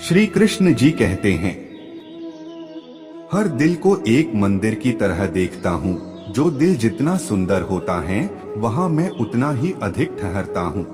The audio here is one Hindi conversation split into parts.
श्री कृष्ण जी कहते हैं, हर दिल को एक मंदिर की तरह देखता हूँ। जो दिल जितना सुंदर होता है वहाँ मैं उतना ही अधिक ठहरता हूँ।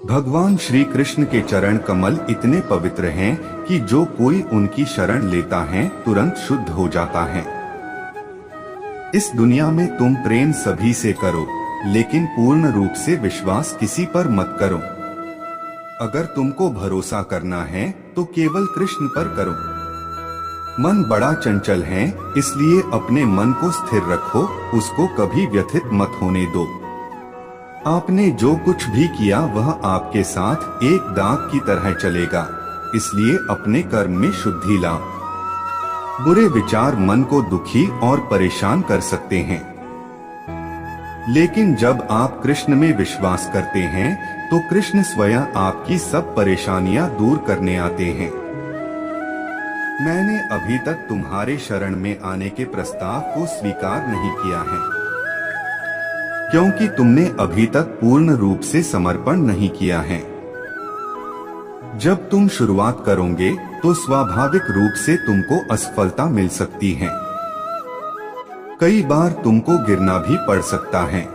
भगवान श्री कृष्ण के चरण कमल इतने पवित्र हैं कि जो कोई उनकी शरण लेता है तुरंत शुद्ध हो जाता है। इस दुनिया में तुम प्रेम सभी से करो, लेकिन पूर्ण रूप से विश्वास किसी पर मत करो। अगर तुमको भरोसा करना है तो केवल कृष्ण पर करो। मन बड़ा चंचल है, इसलिए अपने मन को स्थिर रखो, उसको कभी व्यथित मत होने दो। आपने जो कुछ भी किया वह आपके साथ एक दाग की तरह चलेगा, इसलिए अपने कर्म में शुद्धि लाओ। बुरे विचार मन को दुखी और परेशान कर सकते हैं, लेकिन जब आप कृष्ण में विश्वास करते हैं तो कृष्ण स्वयं आपकी सब परेशानियां दूर करने आते हैं। मैंने अभी तक तुम्हारे शरण में आने के प्रस्ताव को स्वीकार नहीं किया है, क्योंकि तुमने अभी तक पूर्ण रूप से समर्पण नहीं किया है। जब तुम शुरुआत करोगे तो स्वाभाविक रूप से तुमको असफलता मिल सकती है। कई बार तुमको गिरना भी पड़ सकता है,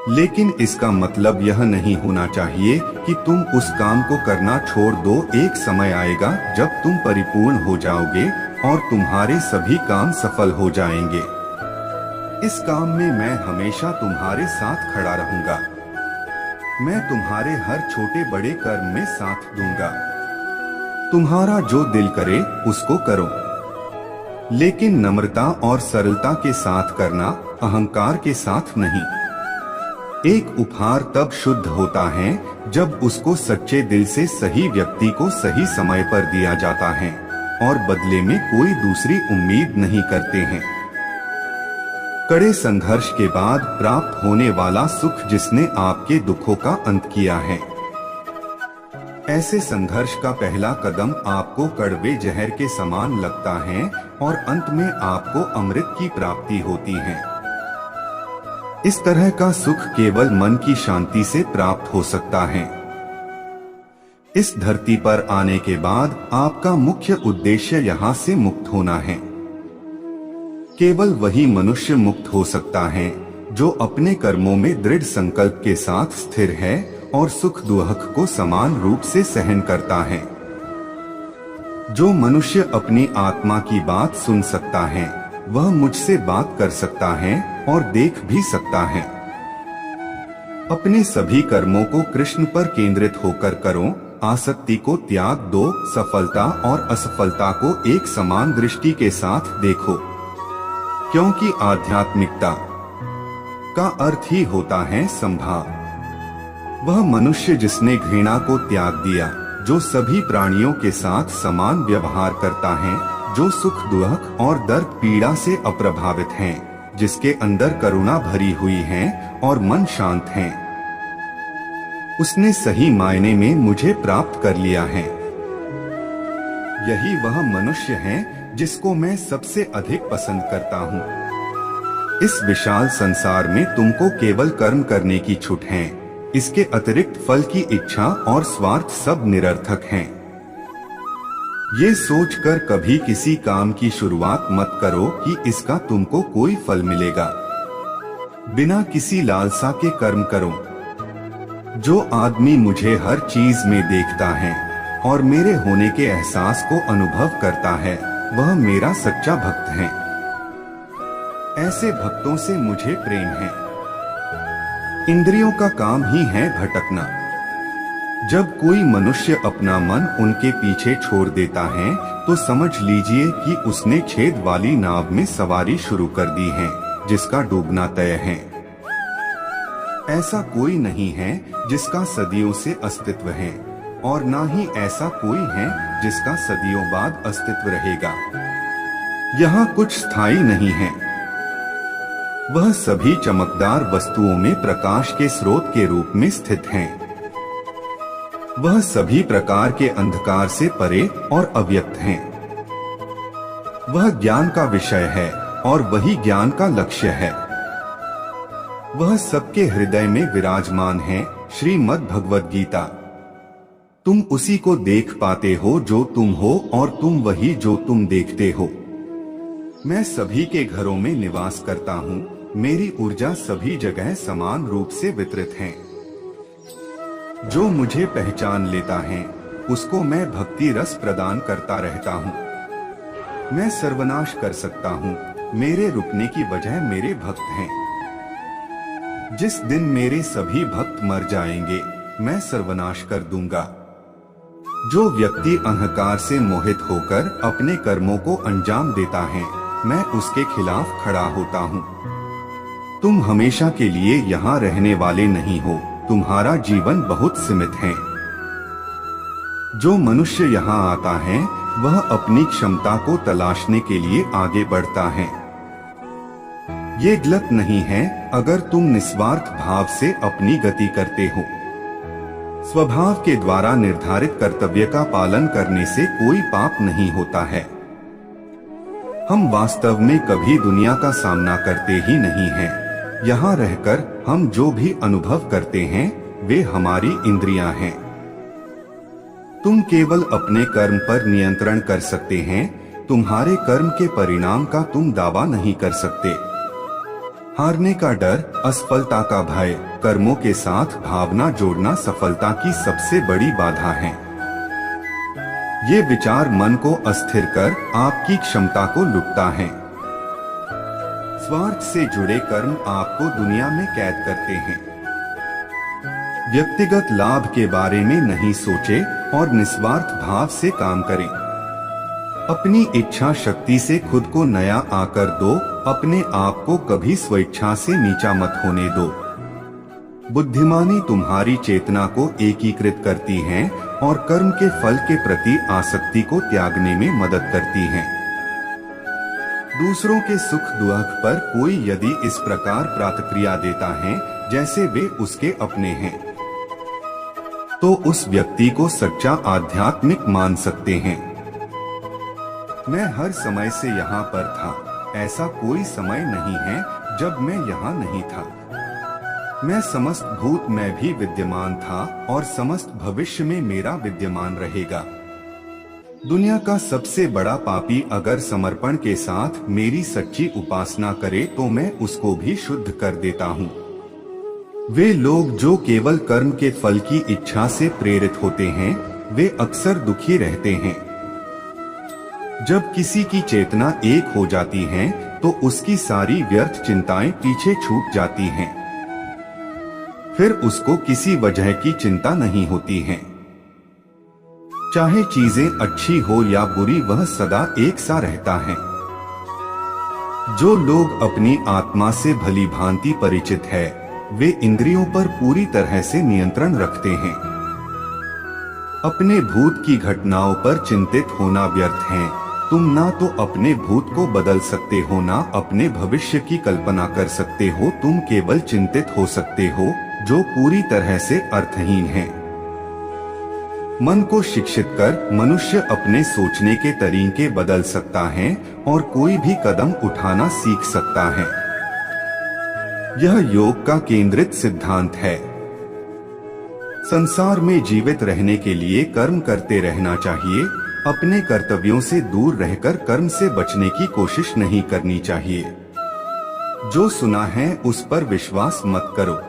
लेकिन इसका मतलब यह नहीं होना चाहिए कि तुम उस काम को करना छोड़ दो। एक समय आएगा जब तुम परिपूर्ण हो जाओगे और तुम्हारे सभी काम सफल हो जाएंगे। इस काम में मैं हमेशा तुम्हारे साथ खड़ा रहूंगा। मैं तुम्हारे हर छोटे बड़े कर्म में साथ दूंगा। तुम्हारा जो दिल करे उसको करो, लेकिन नम्रता और सरलता के साथ करना, अहंकार के साथ नहीं। एक उपहार तब शुद्ध होता है जब उसको सच्चे दिल से सही व्यक्ति को सही समय पर दिया जाता है और बदले में कोई दूसरी उम्मीद नहीं करते हैं। कड़े संघर्ष के बाद प्राप्त होने वाला सुख जिसने आपके दुखों का अंत किया है। ऐसे संघर्ष का पहला कदम आपको कड़वे जहर के समान लगता है और अंत में आपको अमृत की प्राप्ति होती है। इस तरह का सुख केवल मन की शांति से प्राप्त हो सकता है। इस धरती पर आने के बाद आपका मुख्य उद्देश्य यहाँ से मुक्त होना है। केवल वही मनुष्य मुक्त हो सकता है जो अपने कर्मों में दृढ़ संकल्प के साथ स्थिर है और सुख दुख को समान रूप से सहन करता है। जो मनुष्य अपनी आत्मा की बात सुन सकता है वह मुझसे बात कर सकता है और देख भी सकता है। अपने सभी कर्मों को कृष्ण पर केंद्रित होकर करो। आसक्ति को त्याग दो। सफलता और असफलता को एक समान दृष्टि के साथ देखो, क्योंकि आध्यात्मिकता का अर्थ ही होता है समभाव। वह मनुष्य जिसने घृणा को त्याग दिया, जो सभी प्राणियों के साथ समान व्यवहार करता है, जो सुख दुख और दर्द पीड़ा से अप्रभावित हैं, जिसके अंदर करुणा भरी हुई है और मन शांत है, उसने सही मायने में मुझे प्राप्त कर लिया है। यही वह मनुष्य है जिसको मैं सबसे अधिक पसंद करता हूँ। इस विशाल संसार में तुमको केवल कर्म करने की छूट है। इसके अतिरिक्त फल की इच्छा और स्वार्थ सब निरर्थक हैं। ये सोचकर कभी किसी काम की शुरुआत मत करो कि इसका तुमको कोई फल मिलेगा। बिना किसी लालसा के कर्म करो। जो आदमी मुझे हर चीज में देखता है और मेरे होने के एहसास को अनुभव करता है, वह मेरा सच्चा भक्त है। ऐसे भक्तों से मुझे प्रेम है। इंद्रियों का काम ही है भटकना। जब कोई मनुष्य अपना मन उनके पीछे छोड़ देता है तो समझ लीजिए कि उसने छेद वाली नाव में सवारी शुरू कर दी है, जिसका डूबना तय है। ऐसा कोई नहीं है जिसका सदियों से अस्तित्व है, और ना ही ऐसा कोई है जिसका सदियों बाद अस्तित्व रहेगा। यहाँ कुछ स्थायी नहीं है। वह सभी चमकदार वस्तुओं में प्रकाश के स्रोत के रूप में स्थित हैं। वह सभी प्रकार के अंधकार से परे और अव्यक्त हैं। वह ज्ञान का विषय है और वही ज्ञान का लक्ष्य है। वह सबके हृदय में विराजमान है। श्रीमद् भगवद गीता। तुम उसी को देख पाते हो जो तुम हो और तुम वही जो तुम देखते हो। मैं सभी के घरों में निवास करता हूँ। मेरी ऊर्जा सभी जगह समान रूप से वितरित है। जो मुझे पहचान लेता है उसको मैं भक्ति रस प्रदान करता रहता हूँ। मैं सर्वनाश कर सकता हूँ। मेरे रुकने की वजह मेरे भक्त हैं। जिस दिन मेरे सभी भक्त मर जाएंगे मैं सर्वनाश कर दूंगा। जो व्यक्ति अहंकार से मोहित होकर अपने कर्मों को अंजाम देता है मैं उसके खिलाफ खड़ा होता हूँ। तुम हमेशा के लिए यहाँ रहने वाले नहीं हो। तुम्हारा जीवन बहुत सीमित है। जो मनुष्य यहाँ आता है वह अपनी क्षमता को तलाशने के लिए आगे बढ़ता है। ये गलत नहीं है अगर तुम निस्वार्थ भाव से अपनी गति करते हो। स्वभाव के द्वारा निर्धारित कर्तव्य का पालन करने से कोई पाप नहीं होता है। हम वास्तव में कभी दुनिया का सामना करते ही नहीं हैं। यहाँ रहकर हम जो भी अनुभव करते हैं वे हमारी इंद्रियां हैं। तुम केवल अपने कर्म पर नियंत्रण कर सकते हैं। तुम्हारे कर्म के परिणाम का तुम दावा नहीं कर सकते। हारने का डर, असफलता का भय, कर्मों के साथ भावना जोड़ना सफलता की सबसे बड़ी बाधा है। ये विचार मन को अस्थिर कर आपकी क्षमता को लुटता है। स्वार्थ से जुड़े कर्म आपको दुनिया में कैद करते हैं। व्यक्तिगत लाभ के बारे में नहीं सोचे और निस्वार्थ भाव से काम करें। अपनी इच्छा शक्ति से खुद को नया आकर दो। अपने आप को कभी स्वेच्छा से नीचा मत होने दो। बुद्धिमानी तुम्हारी चेतना को एकीकृत करती है और कर्म के फल के प्रति आसक्ति को त्यागने में मदद करती है। दूसरों के सुख दुख पर कोई यदि इस प्रकार प्रतिक्रिया देता है जैसे वे उसके अपने हैं तो उस व्यक्ति को सच्चा आध्यात्मिक मान सकते हैं। मैं हर समय से यहाँ पर था। ऐसा कोई समय नहीं है जब मैं यहाँ नहीं था। मैं समस्त भूत में भी विद्यमान था और समस्त भविष्य में मेरा विद्यमान रहेगा। दुनिया का सबसे बड़ा पापी अगर समर्पण के साथ मेरी सच्ची उपासना करे तो मैं उसको भी शुद्ध कर देता हूँ। वे लोग जो केवल कर्म के फल की इच्छा से प्रेरित होते हैं वे अक्सर दुखी रहते हैं। जब किसी की चेतना एक हो जाती है तो उसकी सारी व्यर्थ चिंताएं पीछे छूट जाती हैं। फिर उसको किसी वजह की चिंता नहीं होती है। चाहे चीजें अच्छी हो या बुरी वह सदा एक सा रहता है। जो लोग अपनी आत्मा से भली भांति परिचित है वे इंद्रियों पर पूरी तरह से नियंत्रण रखते हैं। अपने भूत की घटनाओं पर चिंतित होना व्यर्थ है। तुम ना तो अपने भूत को बदल सकते हो ना अपने भविष्य की कल्पना कर सकते हो। तुम केवल चिंतित हो सकते हो जो पूरी तरह से अर्थहीन है। मन को शिक्षित कर मनुष्य अपने सोचने के तरीके बदल सकता है और कोई भी कदम उठाना सीख सकता है। यह योग का केंद्रित सिद्धांत है। संसार में जीवित रहने के लिए कर्म करते रहना चाहिए। अपने कर्तव्यों से दूर रहकर कर्म से बचने की कोशिश नहीं करनी चाहिए। जो सुना है उस पर विश्वास मत करो।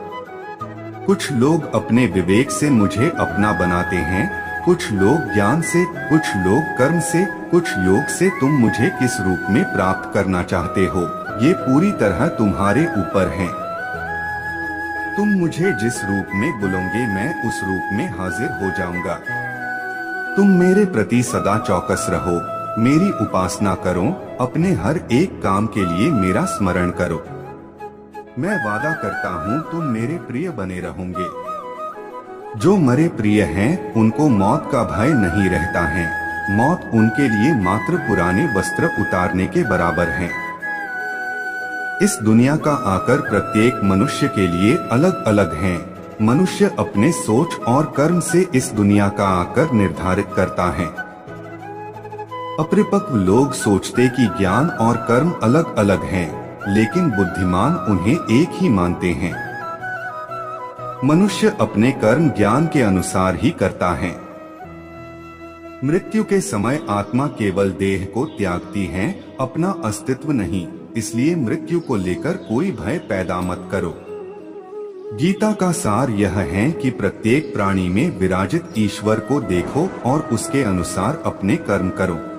कुछ लोग अपने विवेक से मुझे अपना बनाते हैं, कुछ लोग ज्ञान से, कुछ लोग कर्म से, कुछ योग से। तुम मुझे किस रूप में प्राप्त करना चाहते हो ये पूरी तरह तुम्हारे ऊपर है। तुम मुझे जिस रूप में बुलोगे मैं उस रूप में हाजिर हो जाऊंगा। तुम मेरे प्रति सदा चौकस रहो, मेरी उपासना करो, अपने हर एक काम के लिए मेरा स्मरण करो। मैं वादा करता हूँ तुम मेरे प्रिय बने रहोगे। जो मरे प्रिय हैं उनको मौत का भय नहीं रहता है। मौत उनके लिए मात्र पुराने वस्त्र उतारने के बराबर है। इस दुनिया का आकर प्रत्येक मनुष्य के लिए अलग अलग है। मनुष्य अपने सोच और कर्म से इस दुनिया का आकर निर्धारित करता है। अपरिपक्व लोग सोचते कि ज्ञान और कर्म अलग अलग हैं, लेकिन बुद्धिमान उन्हें एक ही मानते हैं। मनुष्य अपने कर्म ज्ञान के अनुसार ही करता है। मृत्यु के समय आत्मा केवल देह को त्यागती है, अपना अस्तित्व नहीं। इसलिए मृत्यु को लेकर कोई भय पैदा मत करो। गीता का सार यह है कि प्रत्येक प्राणी में विराजित ईश्वर को देखो और उसके अनुसार अपने कर्म करो।